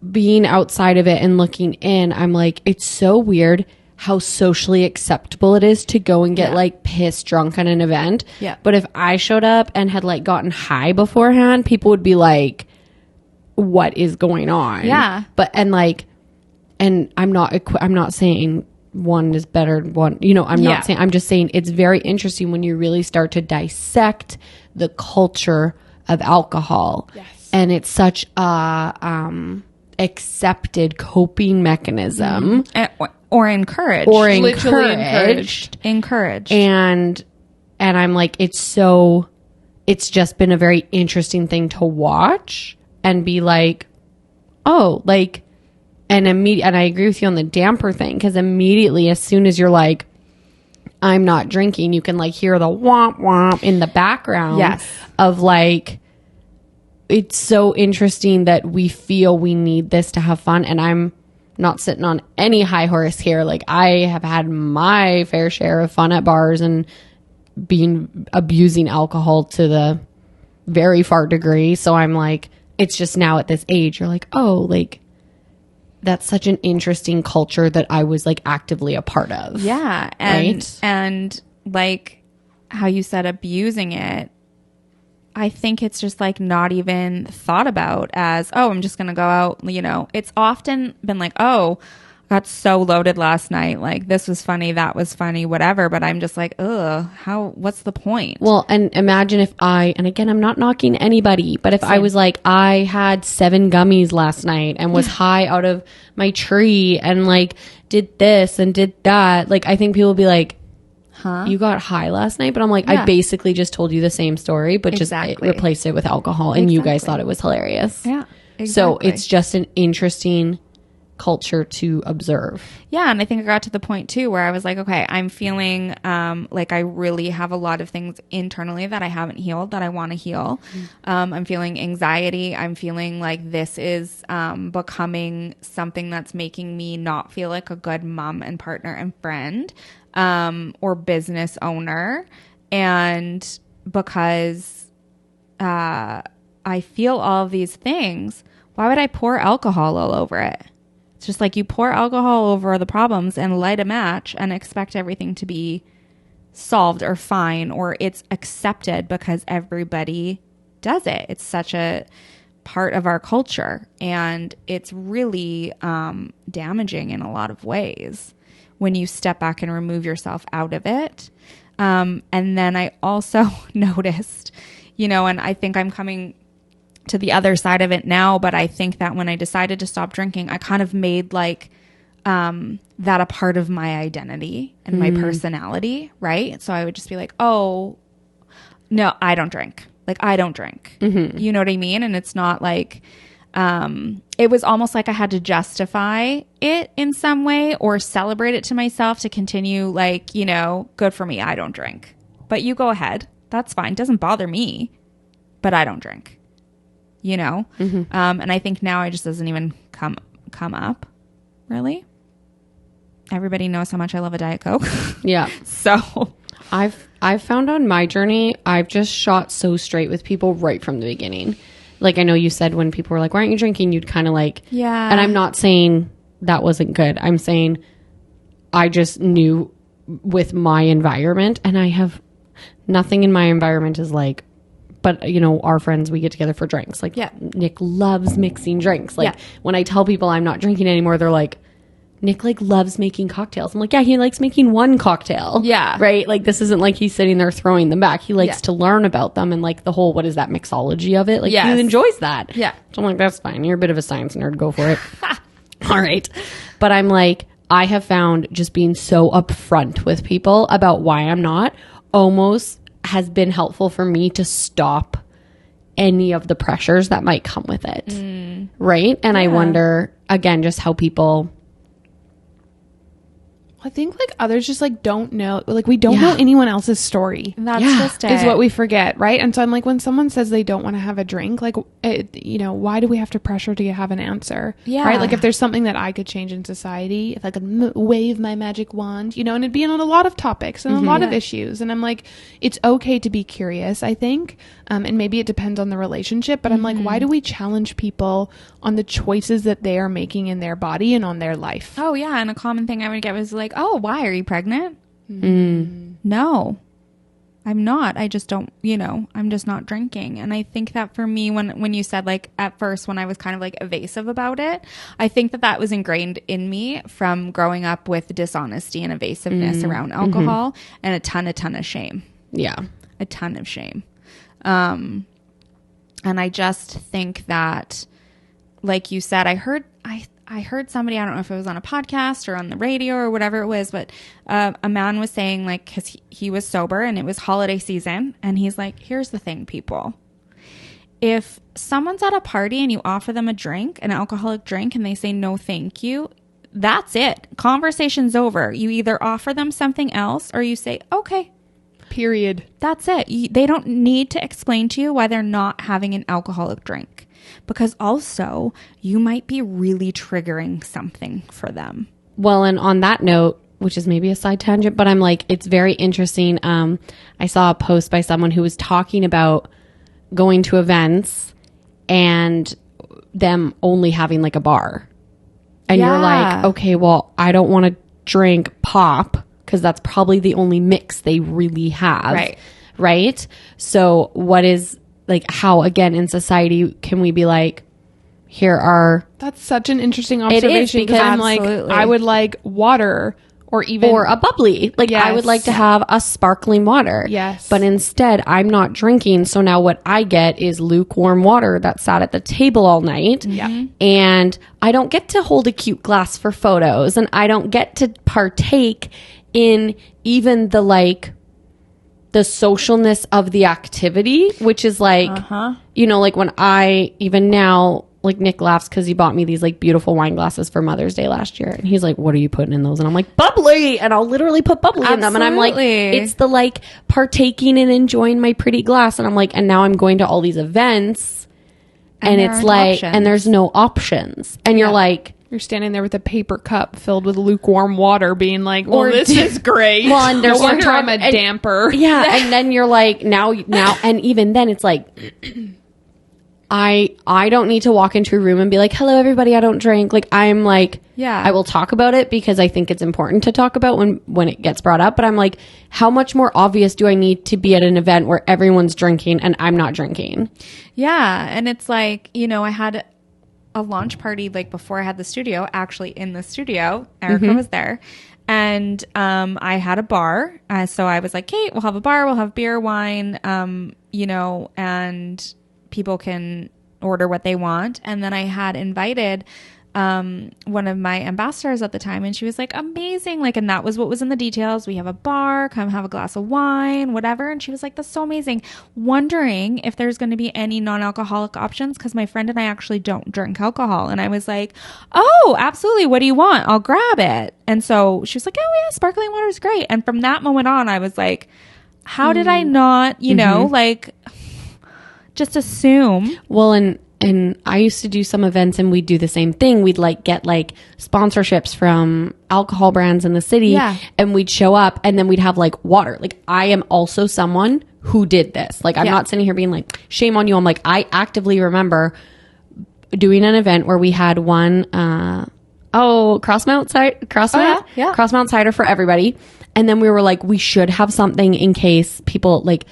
being outside of it and looking in. I'm like, it's so weird how socially acceptable it is to go and get like pissed drunk at an event. Yeah. But if I showed up and had like gotten high beforehand, people would be like, what is going on? Yeah. But, and I'm not saying one is better than one, you know, I'm just saying it's very interesting when you really start to dissect the culture of alcohol. Yes. And it's such a, accepted coping mechanism. Or encouraged. Literally encouraged. And I'm like, it's just been a very interesting thing to watch and be like, oh, like, and I agree with you on the damper thing, because immediately as soon as you're like, I'm not drinking, you can like hear the womp womp in the background of like, it's so interesting that we feel we need this to have fun. And I'm not sitting on any high horse here. Like I have had my fair share of fun at bars and abusing alcohol to the very far degree. So I'm like, it's just now at this age, you're like, oh, like that's such an interesting culture that I was like actively a part of. Yeah. And like how you said abusing it, I think it's just like not even thought about as, oh, I'm just going to go out, you know. It's often been like, oh, I got so loaded last night. Like this was funny, that was funny, whatever. But I'm just like, ugh, what's the point? Well, and imagine if and again, I'm not knocking anybody, but if I was like, I had 7 gummies last night and was high out of my tree and like did this and did that. Like, I think people would be like, huh? You got high last night? But I'm like, I basically just told you the same story, but just replaced it with alcohol. And you guys thought it was hilarious. Yeah. Exactly. So it's just an interesting culture to observe. Yeah. And I think I got to the point too where I was like, okay, I'm feeling like I really have a lot of things internally that I haven't healed that I want to heal. I'm feeling anxiety. I'm feeling like this is becoming something that's making me not feel like a good mom and partner and friend. Or business owner. And because I feel all of these things, why would I pour alcohol all over it? It's just like you pour alcohol over the problems and light a match and expect everything to be solved or fine, or it's accepted because everybody does it. It's such a part of our culture, and it's really damaging in a lot of ways when you step back and remove yourself out of it. And then I also noticed, you know, and I think I'm coming to the other side of it now, but I think that when I decided to stop drinking, I kind of made like that a part of my identity and my personality, right? So I would just be like, oh, no, I don't drink. Like, I don't drink. Mm-hmm. You know what I mean? And it's not like... it was almost like I had to justify it in some way or celebrate it to myself to continue like, you know, good for me. I don't drink, but you go ahead. That's fine. Doesn't bother me, but I don't drink, you know? Mm-hmm. And I think now it just doesn't even come up really. Everybody knows how much I love a Diet Coke. Yeah. So I've found on my journey, I've just shot so straight with people right from the beginning. Like, I know you said when people were like, why aren't you drinking? You'd kind of like, yeah. And I'm not saying that wasn't good. I'm saying I just knew with my environment, and I have nothing in my environment is like but you know, our friends, we get together for drinks. Like, Nick loves mixing drinks. Like, when I tell people I'm not drinking anymore, they're like, Nick like loves making cocktails. I'm like, yeah, he likes making one cocktail. Yeah. Right? Like, this isn't like he's sitting there throwing them back. He likes to learn about them and like the whole, what is that, mixology of it? Like, he enjoys that. Yeah. So I'm like, that's fine. You're a bit of a science nerd. Go for it. All right. But I'm like, I have found just being so upfront with people about why I'm not almost has been helpful for me to stop any of the pressures that might come with it. Right? And I wonder, again, just how people... I think like others just like don't know, like we don't know anyone else's story. That's just it. Is what we forget, right? And so I'm like, when someone says they don't want to have a drink, like, you know, why do we have to pressure to have an answer? Yeah. Right? Like if there's something that I could change in society, if I could wave my magic wand, you know, and it'd be on a lot of topics and a lot of issues. And I'm like, it's okay to be curious, I think. And maybe it depends on the relationship, but I'm like, why do we challenge people on the choices that they are making in their body and on their life? Oh, yeah. And a common thing I would get was like, oh, why? Are you pregnant? No, I'm not. I just don't, you know, I'm just not drinking. And I think that for me, when you said like at first when I was kind of like evasive about it, I think that was ingrained in me from growing up with dishonesty and evasiveness around alcohol and a ton of shame. Yeah. A ton of shame. And I just think that, like you said, I heard somebody, I don't know if it was on a podcast or on the radio or whatever it was, but a man was saying like, cause he was sober and it was holiday season. And he's like, here's the thing, people, if someone's at a party and you offer them a drink, an alcoholic drink, and they say, no, thank you, that's it. Conversation's over. You either offer them something else or you say, okay. Period. That's it. They don't need to explain to you why they're not having an alcoholic drink, because also you might be really triggering something for them. Well, and on that note, which is maybe a side tangent, but I'm like, it's very interesting. I saw a post by someone who was talking about going to events and them only having like a bar. And you're like, okay, well, I don't want to drink pop, because that's probably the only mix they really have. Right? So what is, like, how, again, in society can we be like, here are... That's such an interesting observation. It is, because I'm like, I would like water or even... Or a bubbly. Like, I would like to have a sparkling water. Yes. But instead, I'm not drinking. So now what I get is lukewarm water that sat at the table all night. Yeah. And I don't get to hold a cute glass for photos. And I don't get to partake in even the like the socialness of the activity, which is like, you know, like when I, even now, like Nick laughs because he bought me these like beautiful wine glasses for Mother's Day last year. And he's like, what are you putting in those? And I'm like, bubbly. And I'll literally put bubbly in them. And I'm like, it's the like partaking and enjoying my pretty glass. And I'm like, and now I'm going to all these events and it's like, options. And there's no options. And you're like, you're standing there with a paper cup filled with lukewarm water being like, well, this is great. Well, and there's no wonder I'm a damper. Yeah. And then you're like, now, and even then it's like, I don't need to walk into a room and be like, hello, everybody, I don't drink. Like, I'm like, I will talk about it because I think it's important to talk about when it gets brought up. But I'm like, how much more obvious do I need to be at an event where everyone's drinking and I'm not drinking? Yeah. And it's like, you know, I had a launch party like before I had the studio, actually in the studio. Erica was there. And I had a bar. So I was like, Kate, we'll have a bar. We'll have beer, wine, you know, and people can order what they want. And then I had invited one of my ambassadors at the time, and she was like, amazing. Like, and that was what was in the details. We have a bar, come have a glass of wine, whatever. And she was like, that's so amazing. Wondering if there's going to be any non-alcoholic options, because my friend and I actually don't drink alcohol. And I was like, oh, absolutely. What do you want? I'll grab it. And so she was like, oh yeah, sparkling water is great. And from that moment on, I was like, how did I not, you know, like just assume? Well, and I used to do some events and we'd do the same thing. We'd like get like sponsorships from alcohol brands in the city and we'd show up and then we'd have like water. Like, I am also someone who did this. Like, I'm not sitting here being like, shame on you. I'm like, I actively remember doing an event where we had one, Crossmount cider for everybody. And then we were like, we should have something in case people like,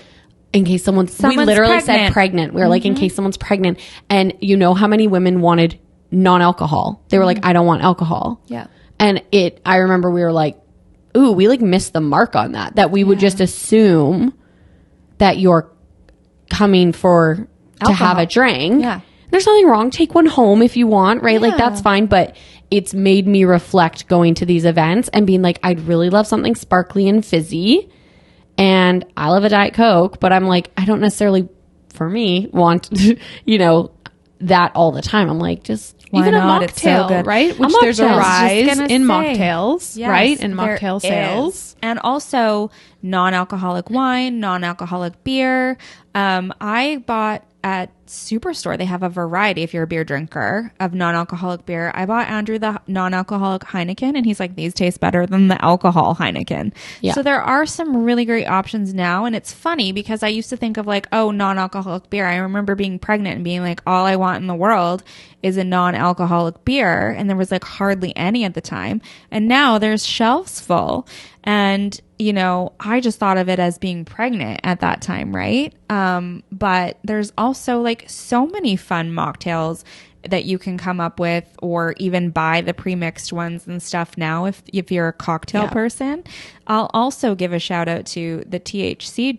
in case we literally said pregnant. We were like, in case someone's pregnant. And you know how many women wanted non-alcohol? They were like, I don't want alcohol. Yeah. And I remember we were like, ooh, we like missed the mark on that we would just assume that you're coming to have a drink. Yeah. There's nothing wrong. Take one home if you want, right? Yeah. Like, that's fine. But it's made me reflect going to these events and being like, I'd really love something sparkly and fizzy. And I love a Diet Coke, but I'm like, I don't necessarily, for me, want, that all the time. I'm like, just even a mocktail, so right? Which there's a rise in mocktails, yes, right? In mocktail sales. Is. And also non-alcoholic wine, non-alcoholic beer. I bought at Superstore, they have a variety, if you're a beer drinker, of non-alcoholic beer. I bought Andrew the non-alcoholic Heineken, and he's like, these taste better than the alcohol Heineken. Yeah. So there are some really great options now. And it's funny because I used to think of like, oh, non-alcoholic beer. I remember being pregnant and being like, all I want in the world is a non-alcoholic beer. And there was like hardly any at the time. And now there's shelves full. And, I just thought of it as being pregnant at that time, right? But there's also like so many fun mocktails that you can come up with, or even buy the pre-mixed ones and stuff now if you're a cocktail person. I'll also give a shout out to the THC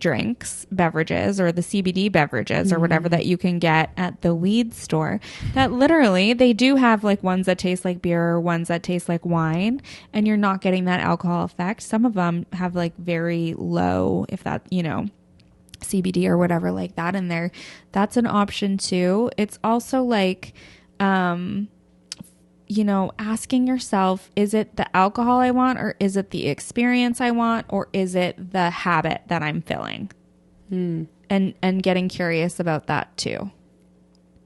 beverages, or the CBD beverages, or whatever that you can get at the weed store, that literally they do have like ones that taste like beer or ones that taste like wine, and you're not getting that alcohol effect. Some of them have like very low, if that, CBD or whatever like that in there. That's an option too. It's also like, asking yourself, is it the alcohol I want, or is it the experience I want, or is it the habit that I'm filling? And getting curious about that too,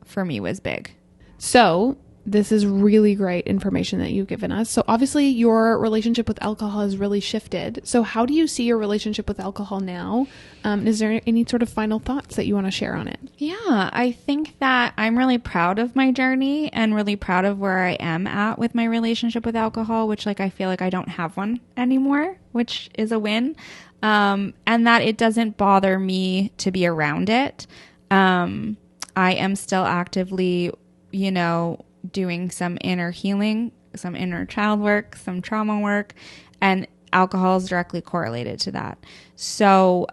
for me, was big. So this is really great information that you've given us. So obviously your relationship with alcohol has really shifted. So how do you see your relationship with alcohol now? Is there any sort of final thoughts that you want to share on it? Yeah, I think that I'm really proud of my journey and really proud of where I am at with my relationship with alcohol, which I feel like I don't have one anymore, which is a win. And that it doesn't bother me to be around it. I am still actively, doing some inner healing, some inner child work, some trauma work, and alcohol is directly correlated to that. So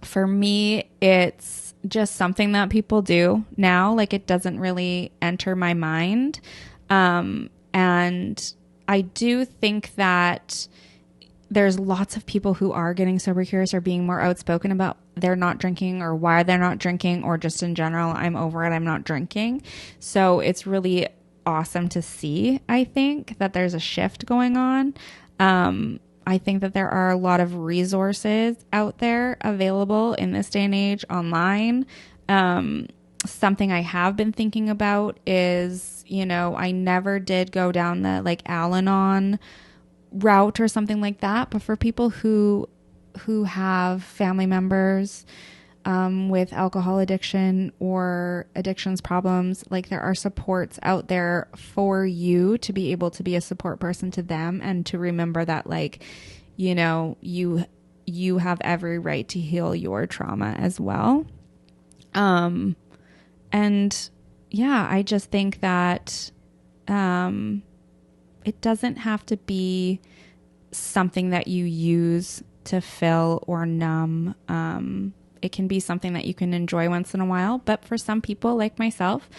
for me, it's just something that people do now. Like, it doesn't really enter my mind. And I do think that there's lots of people who are getting sober curious or being more outspoken about they're not drinking or why they're not drinking, or just in general, I'm over it, I'm not drinking. So it's really awesome to see, I think, that there's a shift going on. I think that there are a lot of resources out there available in this day and age online. Something I have been thinking about is, I never did go down the Al-Anon route or something like that, but for people who have family members with alcohol addiction or addictions problems, there are supports out there for you to be able to be a support person to them, and to remember that you have every right to heal your trauma as well. And yeah, I just think that it doesn't have to be something that you use to fill or numb. It can be something that you can enjoy once in a while. But for some people, like myself,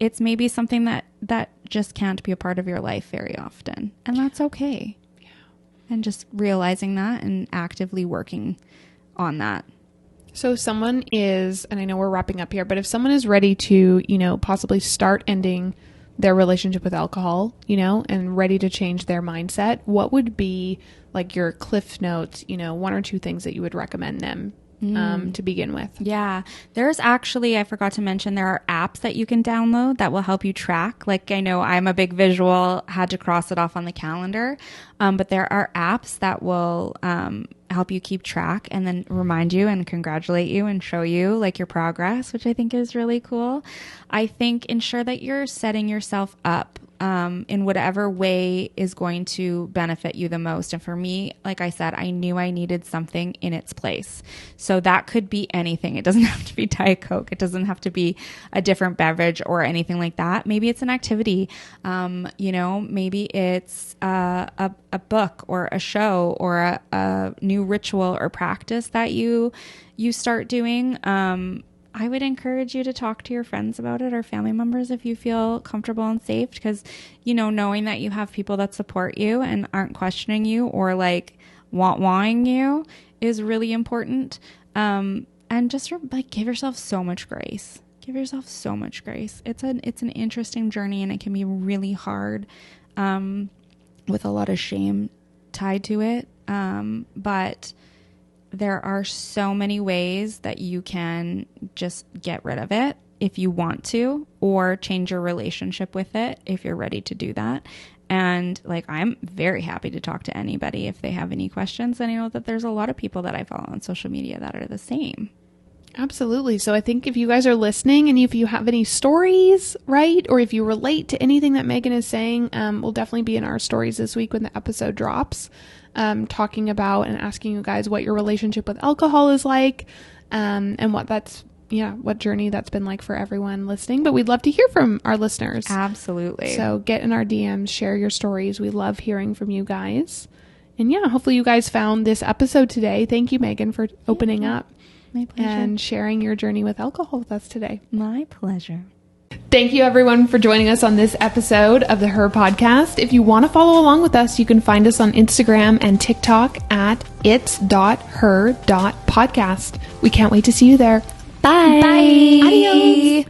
it's maybe something that just can't be a part of your life very often. And that's okay. Yeah. And just realizing that and actively working on that. So if someone is, and I know we're wrapping up here, but if someone is ready to, possibly start ending their relationship with alcohol, and ready to change their mindset, what would be your Cliff Notes, one or two things that you would recommend them to begin with? Yeah, there's actually, I forgot to mention, there are apps that you can download that will help you track. I know I'm a big visual, had to cross it off on the calendar, but there are apps that will help you keep track and then remind you and congratulate you and show you your progress, which I think is really cool. I think ensure that you're setting yourself up in whatever way is going to benefit you the most. And for me, like I said, I knew I needed something in its place. So that could be anything. It doesn't have to be Diet Coke. It doesn't have to be a different beverage or anything like that. Maybe it's an activity. Maybe it's a book or a show or a new ritual or practice that you start doing. I would encourage you to talk to your friends about it or family members if you feel comfortable and safe, because, knowing that you have people that support you and aren't questioning you or like wah-wahing you is really important. And just give yourself so much grace. Give yourself so much grace. It's an interesting journey, and it can be really hard, with a lot of shame tied to it. But there are so many ways that you can just get rid of it if you want to, or change your relationship with it if you're ready to do that. And I'm very happy to talk to anybody if they have any questions. And I know that there's a lot of people that I follow on social media that are the same. Absolutely. So I think if you guys are listening and if you have any stories, right, or if you relate to anything that Megan is saying, we'll definitely be in our stories this week when the episode drops, talking about and asking you guys what your relationship with alcohol is like, and what journey that's been like for everyone listening. But we'd love to hear from our listeners. Absolutely. So get in our DMs, share your stories. We love hearing from you guys. And hopefully you guys found this episode today. Thank you, Megan, for opening up. My pleasure. And sharing your journey with alcohol with us today. My pleasure. Thank you, everyone, for joining us on this episode of the Her Podcast. If you want to follow along with us, you can find us on Instagram and TikTok at its.her.podcast. We can't wait to see you there. Bye. Bye. Adios.